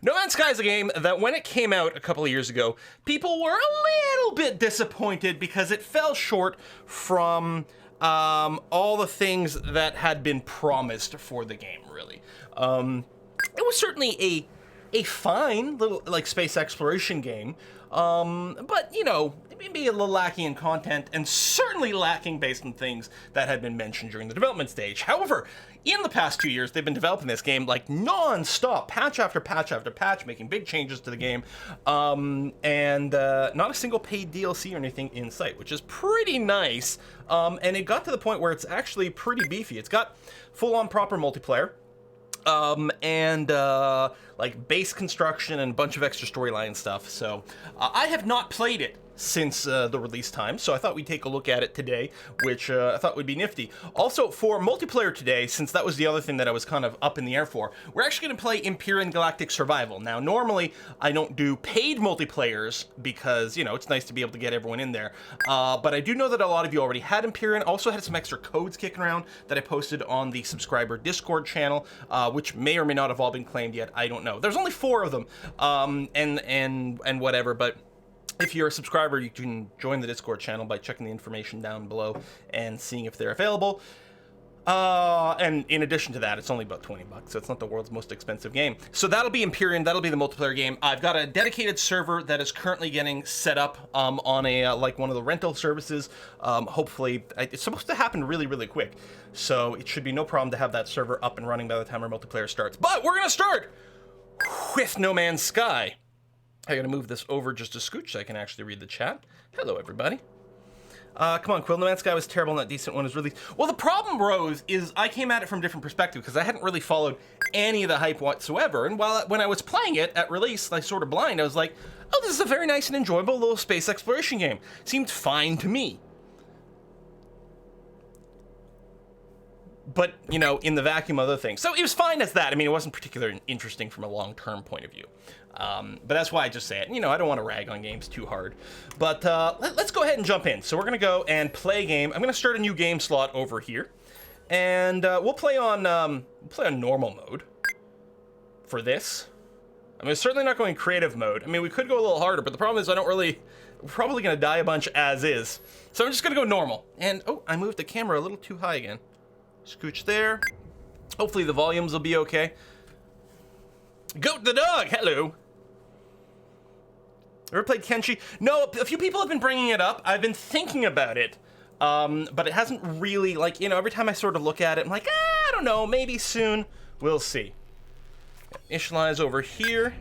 No Man's Sky is a game that when it came out a couple of years ago, people were a little bit disappointed because it fell short from all the things that had been promised for the game, really. It was certainly a fine little, like, space exploration game, but, you know, maybe a little lacking in content, and certainly lacking based on things that had been mentioned during the development stage. However, in the past 2 years, they've been developing this game like non-stop, patch after patch after patch, making big changes to the game, and not a single paid DLC or anything in sight, which is pretty nice, and it got to the point where it's actually pretty beefy. It's got full-on proper multiplayer, and like base construction and a bunch of extra storyline stuff. So I have not played it since the release time, so I thought we'd take a look at it today, which I thought would be nifty. Also, for multiplayer today, since that was the other thing that I was kind of up in the air for, we're actually going to play Empyrean Galactic Survival. Now, normally, I don't do paid multiplayers because, you know, it's nice to be able to get everyone in there, but I do know that a lot of you already had Empyrean, also had some extra codes kicking around that I posted on the subscriber Discord channel, which may or may not have all been claimed yet, I don't know. There's only 4 of them, and whatever, but if you're a subscriber, you can join the Discord channel by checking the information down below and seeing if they're available. And in addition to that, it's only about $20, so it's not the world's most expensive game. So that'll be Empyrean, that'll be the multiplayer game. I've got a dedicated server that is currently getting set up on a like one of the rental services. Hopefully, it's supposed to happen really, really quick. So it should be no problem to have that server up and running by the time our multiplayer starts. But we're gonna start with No Man's Sky. I gotta move this over just a scooch so I can actually read the chat. Hello, everybody. Come on, Quill. No Man's Sky was terrible and that decent one was released. Well, the problem, Rose, is I came at it from a different perspective because I hadn't really followed any of the hype whatsoever. And when I was playing it at release, like sort of blind, I was like, oh, this is a very nice and enjoyable little space exploration game. Seemed fine to me. But, you know, in the vacuum of other things. So it was fine as that. I mean, it wasn't particularly interesting from a long-term point of view. But that's why I just say it. You know, I don't want to rag on games too hard. But let's go ahead and jump in. So we're going to go and play a game. I'm going to start a new game slot over here. And we'll play on normal mode for this. I mean, certainly not going creative mode. I mean, we could go a little harder, but the problem is we're probably going to die a bunch as is. So I'm just going to go normal. And, oh, I moved the camera a little too high again. Scooch there. Hopefully the volumes will be okay. Goat the dog, hello. Ever played Kenshi? No, a few people have been bringing it up. I've been thinking about it, but it hasn't really, like, you know, every time I sort of look at it, I'm like, I don't know, maybe soon. We'll see. Initialize over here.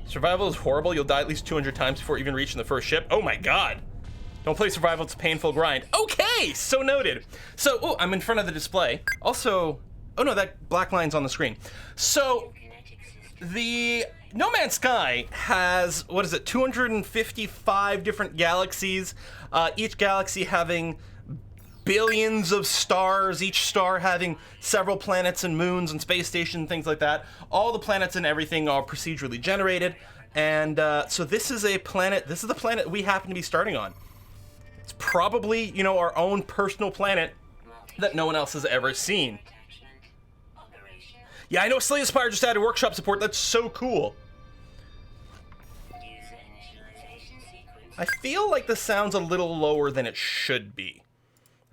Survival is horrible. You'll die at least 200 times before even reaching the first ship. Oh my god. Don't play survival, it's a painful grind. Okay, so noted. So, oh, I'm in front of the display. Also, oh no, that black line's on the screen. So, the No Man's Sky has, 255 different galaxies, each galaxy having billions of stars, each star having several planets and moons and space stations and things like that. All the planets and everything are procedurally generated, and so this is the planet we happen to be starting on. It's probably, you know, our own personal planet that no one else has ever seen. Yeah, I know Slay Aspire just added workshop support. That's so cool. I feel like the sound's a little lower than it should be.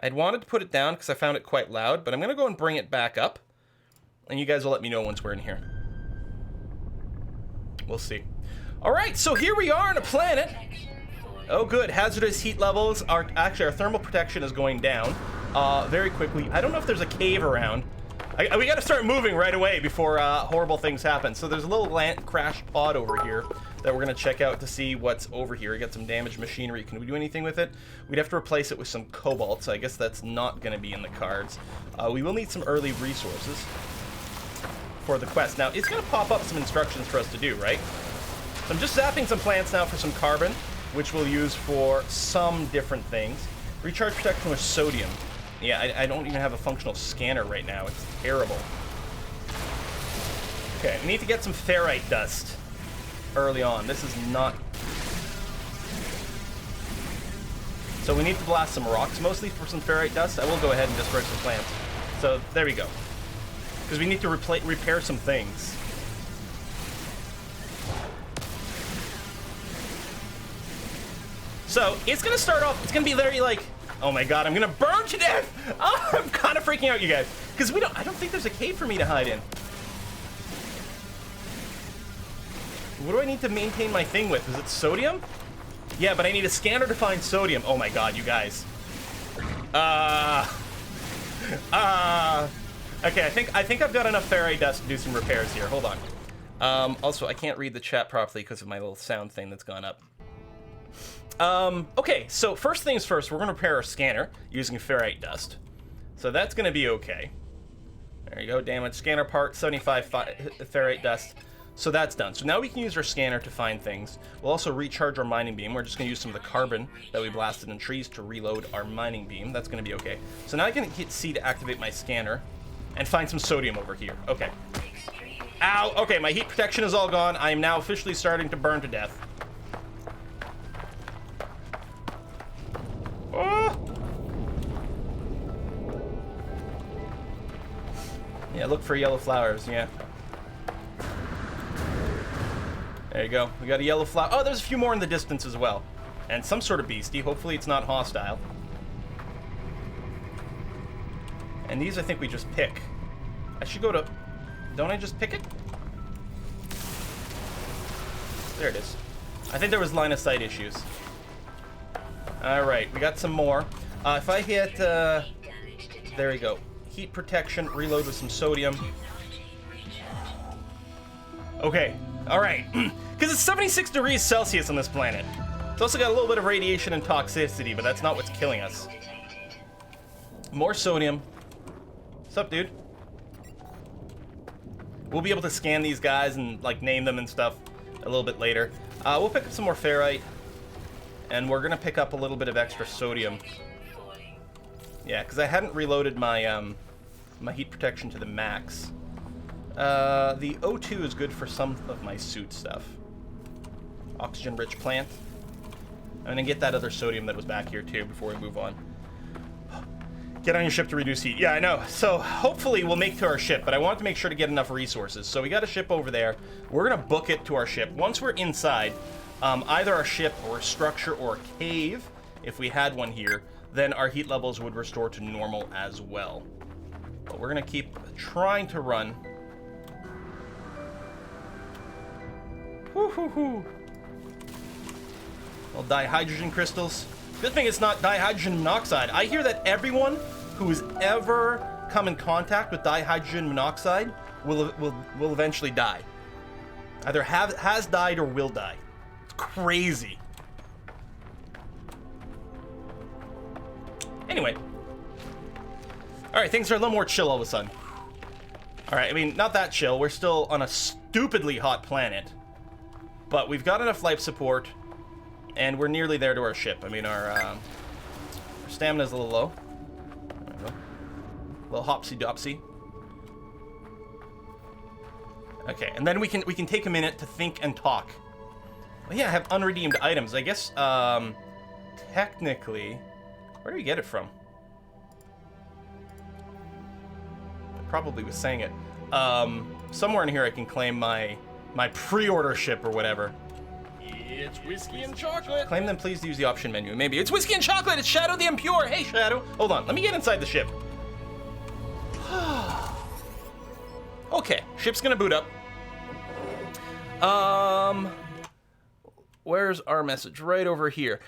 I'd wanted to put it down because I found it quite loud, but I'm going to go and bring it back up. And you guys will let me know once we're in here. We'll see. All right, so here we are on a planet. Oh, good. Hazardous heat levels are actually, our thermal protection is going down very quickly. I don't know if there's a cave around. We got to start moving right away before horrible things happen. So there's a little crash pod over here that we're going to check out to see what's over here. We got some damaged machinery. Can we do anything with it? We'd have to replace it with some cobalt, so I guess that's not going to be in the cards. We will need some early resources for the quest. Now, it's going to pop up some instructions for us to do, right? So I'm just zapping some plants now for some carbon, which we'll use for some different things. Recharge protection with sodium. Yeah, I don't even have a functional scanner right now. It's terrible. Okay, we need to get some ferrite dust early on. This is not... So we need to blast some rocks, mostly for some ferrite dust. I will go ahead and destroy some plants. So, there we go. because we need to repair some things. So it's gonna start off. It's gonna be literally like, oh my god, I'm gonna burn to death. Oh, I'm kind of freaking out, you guys, because I don't think there's a cave for me to hide in. What do I need to maintain my thing with? Is it sodium? Yeah, but I need a scanner to find sodium. Oh my god, you guys. Okay, I think I've got enough ferrite dust to do some repairs here. Hold on. Also, I can't read the chat properly because of my little sound thing that's gone up. Okay, so first things first, we're gonna repair our scanner using ferrite dust. So that's gonna be okay. There you go, damage scanner part, 75 ferrite dust. So that's done. So now we can use our scanner to find things. We'll also recharge our mining beam. We're just going to use some of the carbon that we blasted in trees to reload our mining beam. That's going to be okay. So now I can hit C to activate my scanner and find some sodium over here. Okay. Ow! Okay, my heat protection is all gone. I am now officially starting to burn to death. Oh! Yeah, look for yellow flowers, yeah. There you go. We got a yellow flower. Oh, there's a few more in the distance as well. And some sort of beastie. Hopefully it's not hostile. And these I think we just pick. I should go to... Don't I just pick it? There it is. I think there was line of sight issues. Alright, we got some more. If I hit... there we go. Heat protection, reload with some sodium. Okay. Alright, because it's 76 degrees Celsius on this planet. It's also got a little bit of radiation and toxicity, but that's not what's killing us. More sodium. What's up, dude? We'll be able to scan these guys and, like, name them and stuff a little bit later. We'll pick up some more ferrite, and we're going to pick up a little bit of extra sodium. Yeah, because I hadn't reloaded my, my heat protection to the max. The O2 is good for some of my suit stuff. Oxygen-rich plant. I'm gonna get that other sodium that was back here too before we move on. Get on your ship to reduce heat. Yeah, I know. So hopefully we'll make it to our ship, but I want to make sure to get enough resources. So we got a ship over there. We're gonna book it to our ship. Once we're inside, either our ship or a structure or a cave, if we had one here, then our heat levels would restore to normal as well. But we're gonna keep trying to run. Woo-hoo-hoo. Well, dihydrogen crystals. Good thing it's not dihydrogen monoxide. I hear that everyone who's ever come in contact with dihydrogen monoxide will eventually die. Either has died or will die. It's crazy. Anyway. Alright, things are a little more chill all of a sudden. Alright, I mean, not that chill. We're still on a stupidly hot planet. But we've got enough life support, and we're nearly there to our ship. I mean, our stamina's a little low. There we go. A little hopsy-dopsy. Okay, and then we can take a minute to think and talk. Well, yeah, I have unredeemed items. I guess, technically, where do we get it from? I probably was saying it. Somewhere in here I can claim my pre-order ship or whatever. It's whiskey and chocolate. Claim them, please use the option menu. Maybe it's whiskey and chocolate. It's Shadow the Impure. Hey, Shadow. Hold on. Let me get inside the ship. Okay, ship's gonna boot up. Where's our message? Right over here.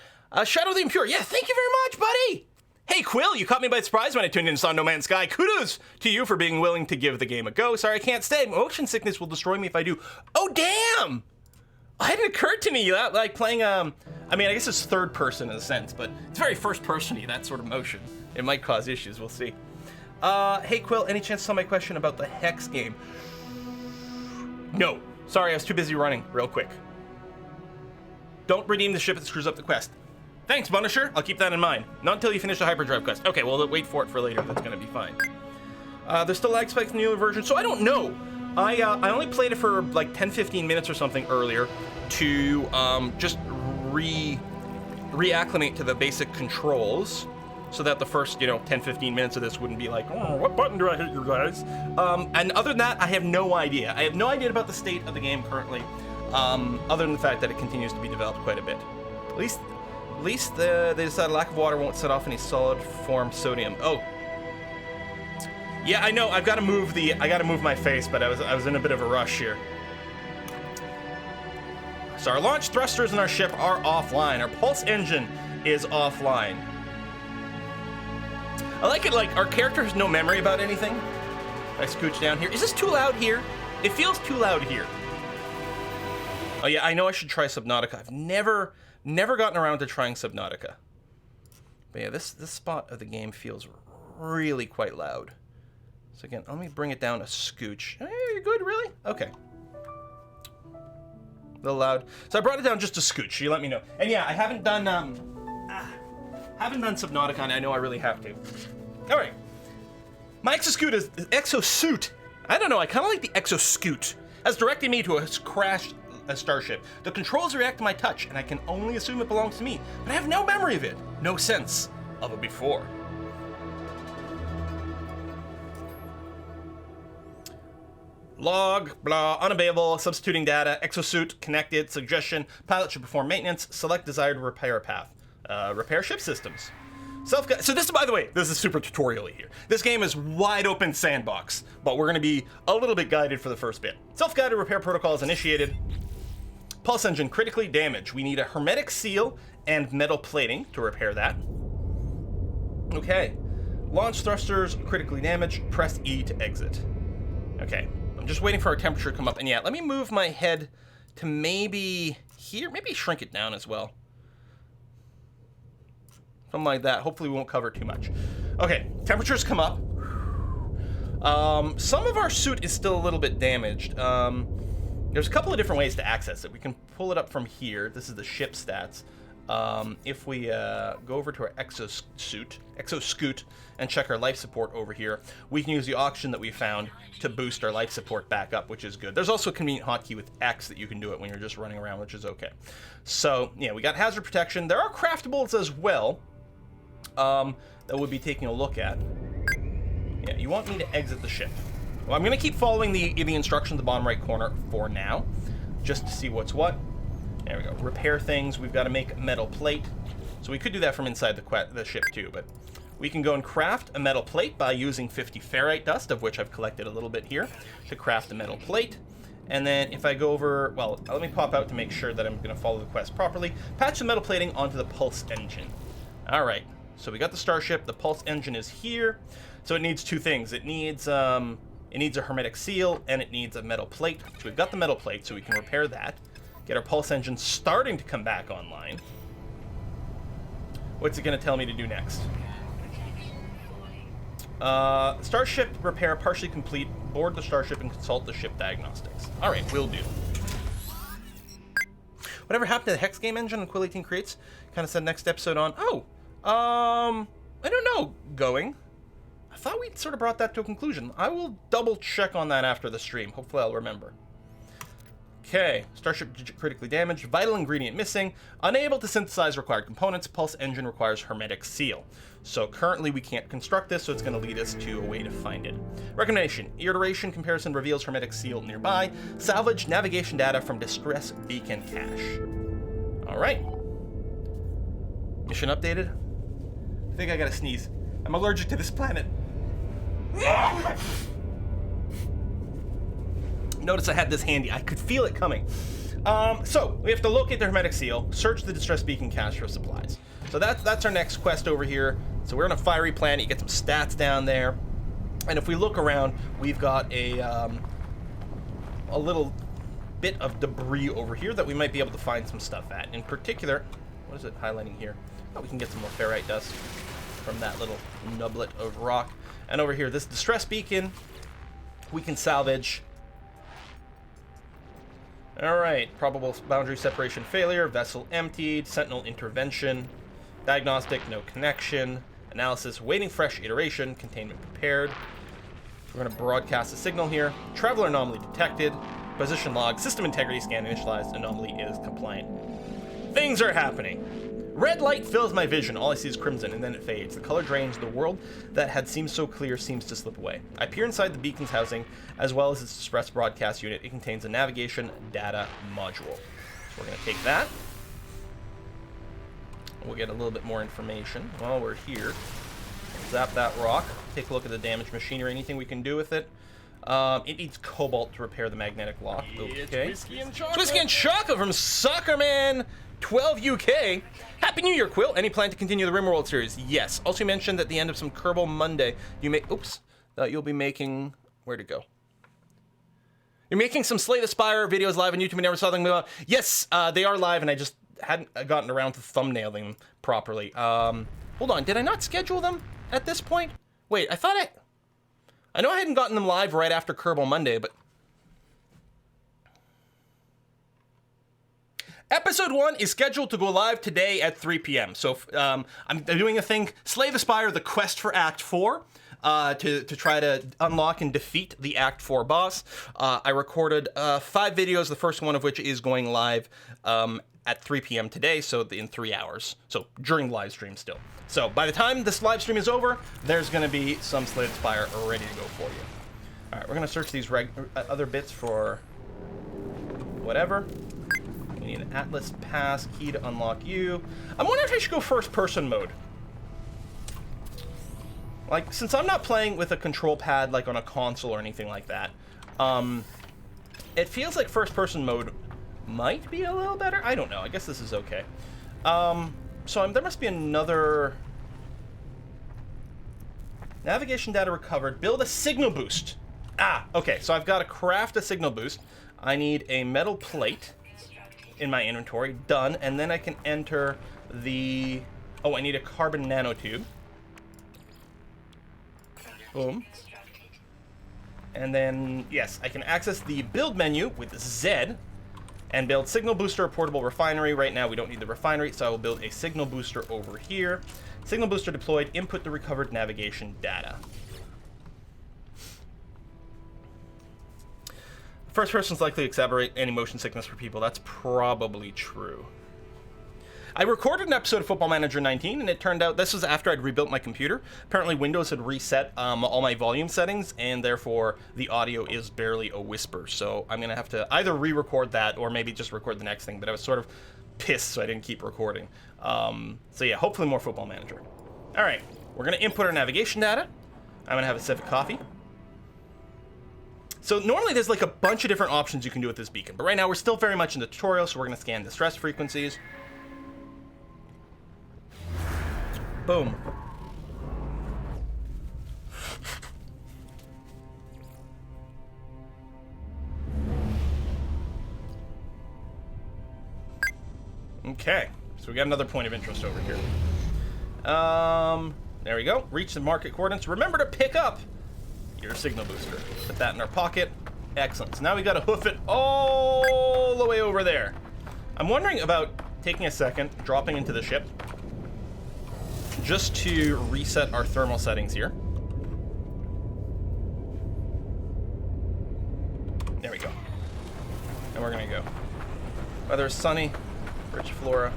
Shadow the Impure. Yeah, thank you very much, buddy. Hey, Quill, you caught me by surprise when I tuned in and saw No Man's Sky. Kudos to you for being willing to give the game a go. Sorry, I can't stay. Motion sickness will destroy me if I do. Oh, damn! It hadn't occurred to me that, like, playing, I mean, I guess it's third person in a sense, but it's very first person-y, that sort of motion. It might cause issues, we'll see. Hey, Quill, any chance to solve my question about the Hex game? No. Sorry, I was too busy running real quick. Don't redeem the ship, it screws up the quest. Thanks, Punisher. I'll keep that in mind. Not until you finish the hyperdrive quest. Okay, well, wait for it for later. That's gonna be fine. There's still lag spikes in the newer version, so I don't know. I only played it for like 10-15 minutes or something earlier to just reacclimate to the basic controls. so that the first, 10, 15 minutes of this wouldn't be like, oh, what button do I hit, you guys? And other than that, I have no idea. I have no idea about the state of the game currently, other than the fact that it continues to be developed quite a bit. At least they decided lack of water won't set off any solid form sodium. Oh. Yeah, I know. I gotta move my face, but I was in a bit of a rush here. So our launch thrusters in our ship are offline. Our pulse engine is offline. I like it, like, our character has no memory about anything. I scooch down here. Is this too loud here? It feels too loud here. Oh yeah, I know I should try Subnautica. I've never gotten around to trying Subnautica. But yeah, this spot of the game feels really quite loud. So again, let me bring it down a scooch. Hey, you're good, really? Okay. A little loud. So I brought it down just a scooch. You let me know. And yeah, I haven't done Subnautica, and I know I really have to. All right. My exosuit. I don't know. I kind of like the exoscoot. Has directed me to a crashed starship. The controls react to my touch, and I can only assume it belongs to me. But I have no memory of it. No sense of it before. Log, blah, unavailable, substituting data, exosuit, connected, suggestion, pilot should perform maintenance, select desired repair path. Repair ship systems. So this, by the way, this is super tutorial-y here. This game is wide open sandbox, but we're gonna be a little bit guided for the first bit. Self-guided repair protocol is initiated. Pulse engine critically damaged. We need a hermetic seal and metal plating to repair that. Okay. Launch thrusters critically damaged. Press E to exit. Okay. I'm just waiting for our temperature to come up. And yeah, let me move my head to maybe here. Maybe shrink it down as well. Something like that. Hopefully we won't cover too much. Okay, temperatures come up. Some of our suit is still a little bit damaged. There's a couple of different ways to access it. We can pull it up from here. This is the ship stats. If we go over to our exoscoot, and check our life support over here, we can use the option that we found to boost our life support back up, which is good. There's also a convenient hotkey with X that you can do it when you're just running around, which is okay. So, yeah, we got hazard protection. There are craftables as well that we'll be taking a look at. Yeah, you want me to exit the ship. Well, I'm going to keep following the instructions in the bottom right corner for now, just to see what's what. There we go. Repair things. We've got to make a metal plate. So we could do that from inside the ship too, but we can go and craft a metal plate by using 50 ferrite dust, of which I've collected a little bit here, to craft a metal plate. And then if I go over, well, let me pop out to make sure that I'm going to follow the quest properly. Patch the metal plating onto the pulse engine. All right. So we got the starship. The pulse engine is here. So it needs two things. It needs a hermetic seal, and it needs a metal plate. So we've got the metal plate, so we can repair that. Get our pulse engine starting to come back online. What's it going to tell me to do next? Starship repair partially complete. Board the starship and consult the ship diagnostics. All right, will do. Whatever happened to the Hex game engine on Quill 18 Creates? Kind of said next episode on. Oh, I don't know. Going. I thought we'd sort of brought that to a conclusion. I will double check on that after the stream. Hopefully I'll remember. Okay, starship critically damaged, vital ingredient missing, unable to synthesize required components, pulse engine requires hermetic seal. So currently we can't construct this, so it's going to lead us to a way to find it. Recommendation, iteration comparison reveals hermetic seal nearby, salvage navigation data from distress beacon cache. All right. Mission updated. I think I gotta sneeze. I'm allergic to this planet. Notice I had this handy. I could feel it coming. So we have to locate the hermetic seal, search the distress beacon cache for supplies. So that's our next quest over here. So we're on a fiery planet. You get some stats down there, and if we look around, we've got a little bit of debris over here that we might be able to find some stuff at. In particular, what is it highlighting here? Oh, we can get some more ferrite dust from that little nublet of rock. And over here, this distress beacon, we can salvage. All right, probable boundary separation failure, vessel emptied, sentinel intervention, diagnostic, no connection, analysis, waiting fresh iteration, containment prepared. We're going to broadcast a signal here. Traveler anomaly detected, position log, system integrity scan initialized, anomaly is compliant. Things are happening. Red light fills my vision. All I see is crimson, and then it fades. The color drains. The world that had seemed so clear seems to slip away. I peer inside the beacon's housing, as well as its express broadcast unit. It contains a navigation data module. So we're going to take that. We'll get a little bit more information while we're here. Zap that rock. Take a look at the damaged machinery. Anything we can do with it? It needs cobalt to repair the magnetic lock. Okay. It's whiskey and chocolate. Whiskey and chocolate from Soccerman 12 UK. Happy New Year, Quill. Any plan to continue the RimWorld series? Yes. Also mentioned at the end of some Kerbal Monday, you may. Oops. You'll be making. Where'd it go? You're making some Slay the Spire videos live on YouTube and never saw them. Yes, they are live, and I just hadn't gotten around to thumbnailing them properly. Hold on. Did I not schedule them at this point? Wait, I know I hadn't gotten them live right after Kerbal Monday, but... Episode 1 is scheduled to go live today at 3 p.m. So I'm doing a thing, Slay the Spire, the quest for Act 4, to try to unlock and defeat the Act 4 boss. I recorded 5 videos, the first one of which is going live at 3 p.m. today, so in 3 hours. So during the live stream still. So by the time this live stream is over, there's going to be some Slay the Spire ready to go for you. All right, we're going to search these other bits for whatever. We need an Atlas pass key to unlock you. I'm wondering if I should go first-person mode. Like, since I'm not playing with a control pad like on a console or anything like that, it feels like first-person mode might be a little better. I don't know. I guess this is okay. So there must be another... Navigation data recovered. Build a signal boost. Okay. So I've got to craft a signal boost. I need a metal plate in my inventory. Done. And then I can enter the... Oh, I need a carbon nanotube. Boom. And then, yes, I can access the build menu with Z and build signal booster or portable refinery. Right now we don't need the refinery, so I will build a signal booster over here. Signal booster deployed, input the recovered navigation data. First person's likely to exacerbate any motion sickness for people. That's probably true. I recorded an episode of Football Manager 19, and it turned out this was after I'd rebuilt my computer. Apparently Windows had reset all my volume settings, and therefore the audio is barely a whisper. So I'm going to have to either re-record that or maybe just record the next thing. But I was sort of pissed, so I didn't keep recording. So yeah, hopefully more Football Manager. All right, we're going to input our navigation data. I'm going to have a sip of coffee. So normally there's like a bunch of different options you can do with this beacon. But right now we're still very much in the tutorial, so we're going to scan the stress frequencies. Boom. Okay, so we got another point of interest over here. There we go. Reach the market coordinates. Remember to pick up your signal booster. Put that in our pocket. Excellent. So now we got to hoof it all the way over there. I'm wondering about taking a second, dropping into the ship, just to reset our thermal settings here. There we go. And we're gonna go. Weather is sunny, rich flora.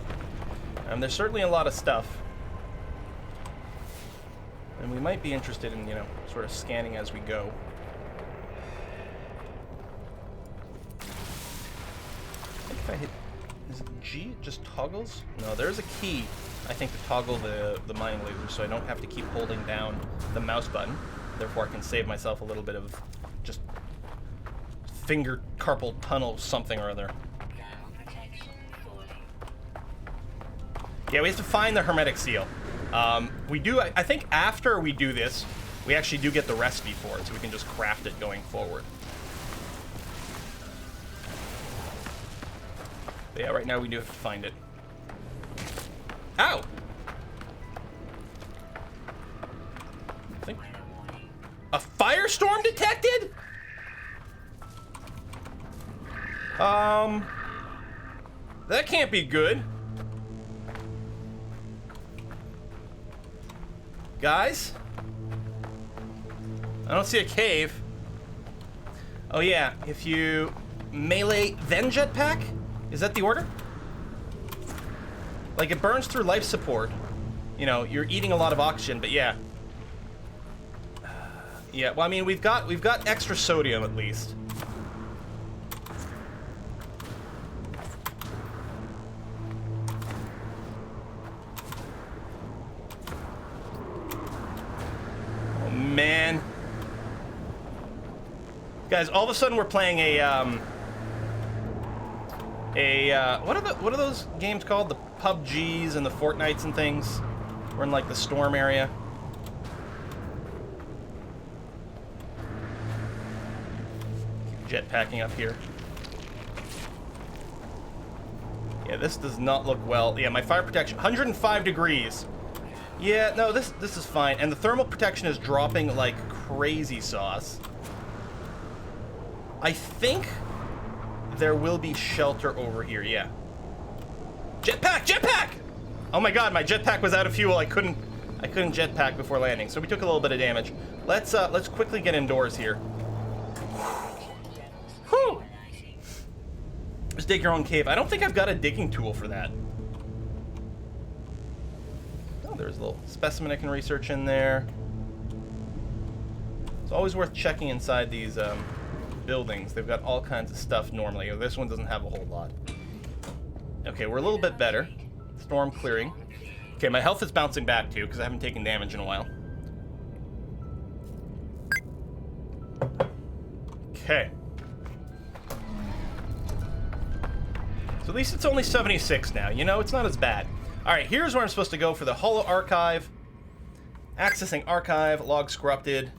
There's certainly a lot of stuff. And we might be interested in, sort of scanning as we go. I think if I hit, is it G? It just toggles? No, there's a key, I think, to toggle the mining laser, so I don't have to keep holding down the mouse button. Therefore, I can save myself a little bit of just finger carpal tunnel something or other. Yeah, we have to find the hermetic seal. We do, I think after we do this, we actually do get the recipe for it, so we can just craft it going forward. But yeah, right now we do have to find it. Ow! I think a firestorm detected? That can't be good. Guys? I don't see a cave. Oh yeah, if you melee then jetpack? Is that the order? Like, it burns through life support. You know, you're eating a lot of oxygen, but yeah. Yeah, well, I mean, we've got extra sodium at least. Oh man. Guys, all of a sudden we're playing what are those games called? The PUBGs and the Fortnites and things. We're in like the storm area. Jetpacking up here. Yeah, this does not look well. Yeah, my fire protection, 105 degrees. Yeah, no, this is fine. And the thermal protection is dropping like crazy sauce. I think there will be shelter over here, yeah. Jetpack! Jetpack! Oh my god, my jetpack was out of fuel. I couldn't jetpack before landing, so we took a little bit of damage. Let's quickly get indoors here. Whew. Just dig your own cave. I don't think I've got a digging tool for that. Oh, there's a little specimen I can research in there. It's always worth checking inside these buildings. They've got all kinds of stuff normally. This one doesn't have a whole lot. Okay, we're a little bit better. Storm clearing. Okay, my health is bouncing back too because I haven't taken damage in a while. Okay. So at least it's only 76 now. You know, it's not as bad. All right, here's where I'm supposed to go for the Holo Archive. Accessing archive, logs corrupted.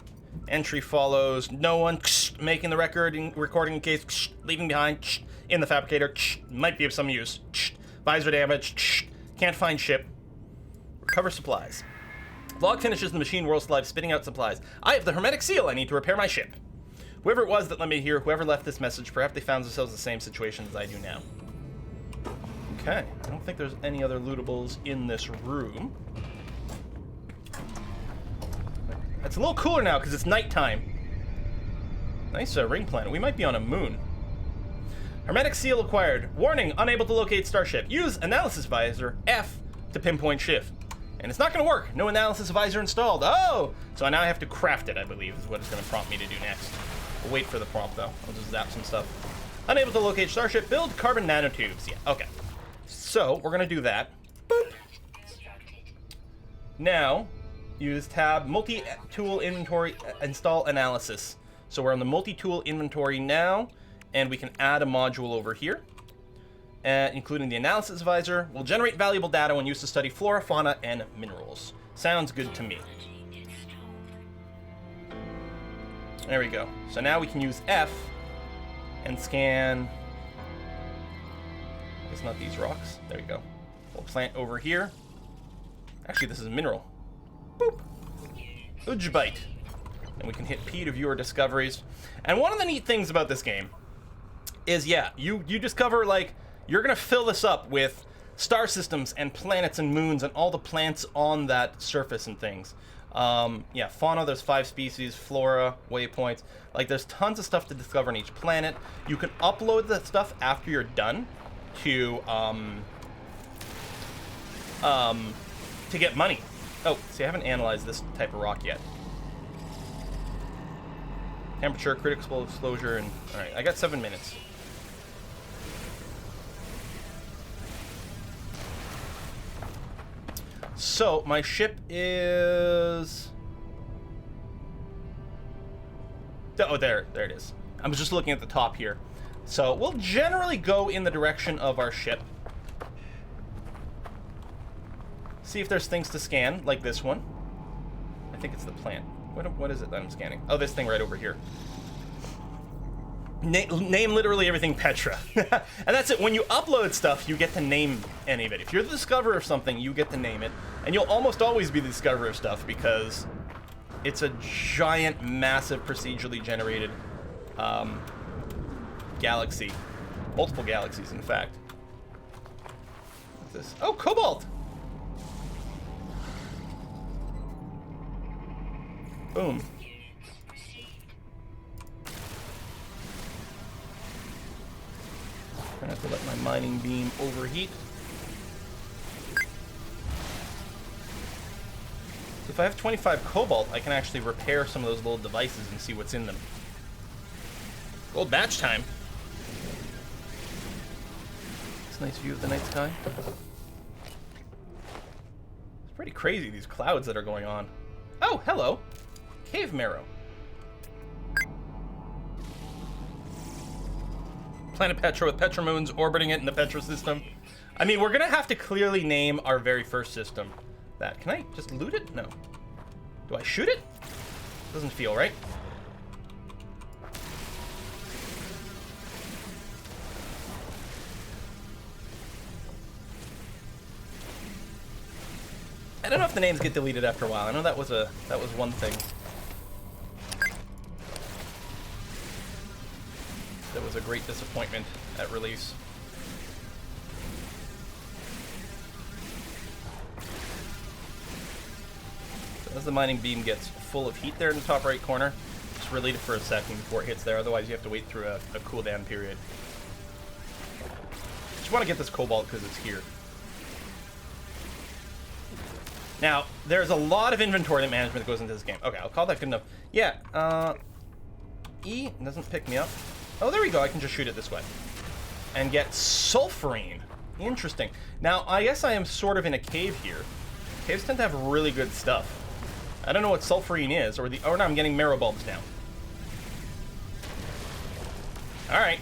Entry follows. No one making the recording in case leaving behind in the fabricator might be of some use. Visor damage. Can't find ship. Recover supplies. Log finishes the machine world's life spitting out supplies. I have the hermetic seal. I need to repair my ship. Whoever it was that let me here, whoever left this message, perhaps they found themselves in the same situation as I do now. Okay, I don't think there's any other lootables in this room. It's a little cooler now because it's nighttime. Nice ring planet. We might be on a moon. Hermetic seal acquired. Warning, unable to locate starship. Use analysis visor F to pinpoint ship. And it's not going to work. No analysis visor installed. Oh! So now I have to craft it, I believe, is what it's going to prompt me to do next. We'll wait for the prompt, though. I'll just zap some stuff. Unable to locate starship. Build carbon nanotubes. Yeah, okay. So, we're going to do that. Boop. Now, use tab, multi-tool inventory, install analysis. So we're on the multi-tool inventory now, and we can add a module over here, including the analysis visor. Will generate valuable data when used to study flora, fauna, and minerals. Sounds good to me. There we go. So now we can use F and scan. It's not these rocks. There you go. We'll plant over here. Actually, this is a mineral. Boop. Ujbite. And we can hit P to view our discoveries. And one of the neat things about this game is, yeah, you discover, like, you're going to fill this up with star systems and planets and moons and all the plants on that surface and things. Yeah, fauna, there's 5 species, flora, waypoints. Like, there's tons of stuff to discover on each planet. You can upload that stuff after you're done to get money. Oh, see, I haven't analyzed this type of rock yet. Temperature, critical exposure, and... Alright, I got 7 minutes. So, my ship is... Oh, there it is. I was just looking at the top here. So, we'll generally go in the direction of our ship. See if there's things to scan, like this one. I think it's the plant. What is it that I'm scanning? Oh, this thing right over here. Name literally everything Petra. And that's it. When you upload stuff, you get to name any of it. If you're the discoverer of something, you get to name it. And you'll almost always be the discoverer of stuff because it's a giant, massive, procedurally generated galaxy. Multiple galaxies, in fact. What's this? Oh, cobalt! Boom. I have to let my mining beam overheat. If I have 25 cobalt, I can actually repair some of those little devices and see what's in them. Gold batch time. It's a nice view of the night sky. It's pretty crazy, these clouds that are going on. Oh, hello. Cave marrow. Planet Petra with Petra moons orbiting it in the Petra system. I mean, we're going to have to clearly name our very first system that. Can I just loot it? No. Do I shoot it? Doesn't feel right. I don't know if the names get deleted after a while. I know that was one thing. That was a great disappointment at release. So as the mining beam gets full of heat there in the top right corner, just relate it for a second before it hits there. Otherwise, you have to wait through a cooldown period. Just want to get this cobalt because it's here. Now, there's a lot of inventory management that goes into this game. Okay, I'll call that good enough. Yeah, E doesn't pick me up. Oh, there we go. I can just shoot it this way. And get sulfurine. Interesting. Now, I guess I am sort of in a cave here. Caves tend to have really good stuff. I don't know what sulfurine is, or oh no, I'm getting marrow bulbs now. Alright.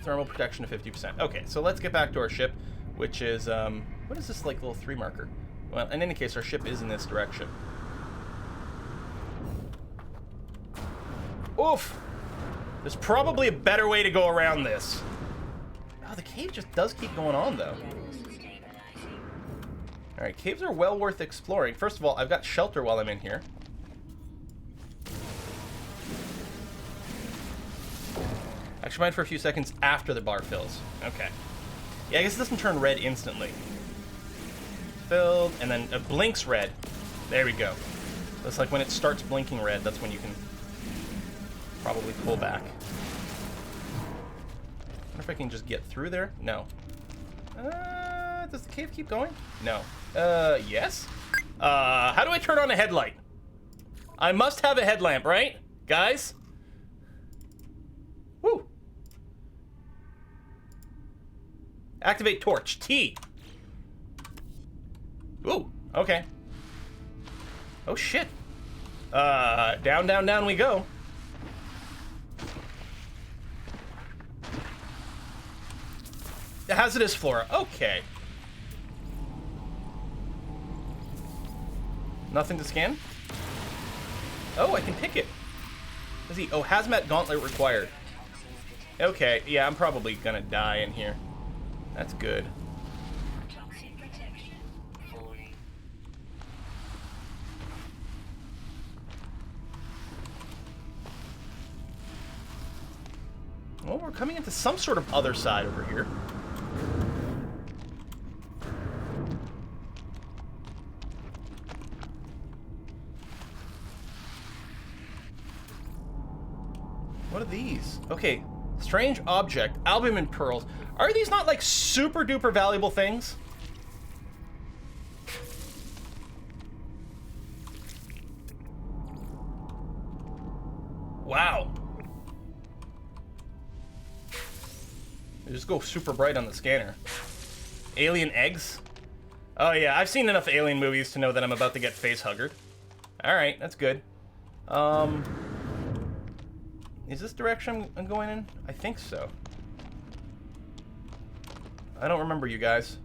Thermal protection to 50%. Okay, so let's get back to our ship, which is, what is this, like, little 3 marker? Well, in any case, our ship is in this direction. Oof! There's probably a better way to go around this. Oh, the cave just does keep going on, though. Alright, caves are well worth exploring. First of all, I've got shelter while I'm in here. Actually, mine for a few seconds after the bar fills. Okay. Yeah, I guess it doesn't turn red instantly. Filled, and then it blinks red. There we go. That's like when it starts blinking red, that's when you can probably pull back. I wonder if I can just get through there? No. Does the cave keep going? No. Yes? How do I turn on a headlight? I must have a headlamp, right? Guys? Woo! Activate torch. T. Ooh, okay. Oh, shit. Down, down, down we go. The hazardous flora. Okay. Nothing to scan? Oh, I can pick it. Is he? Oh, hazmat gauntlet required. Okay, yeah, I'm probably gonna die in here. That's good. Well, we're coming into some sort of other side over here. What are these? Okay, strange object, albumin pearls. Are these not like super duper valuable things? Wow. They just go super bright on the scanner. Alien eggs? Oh yeah, I've seen enough alien movies to know that I'm about to get face huggered. Alright, that's good. Is this direction I'm going in? I think so. I don't remember, you guys.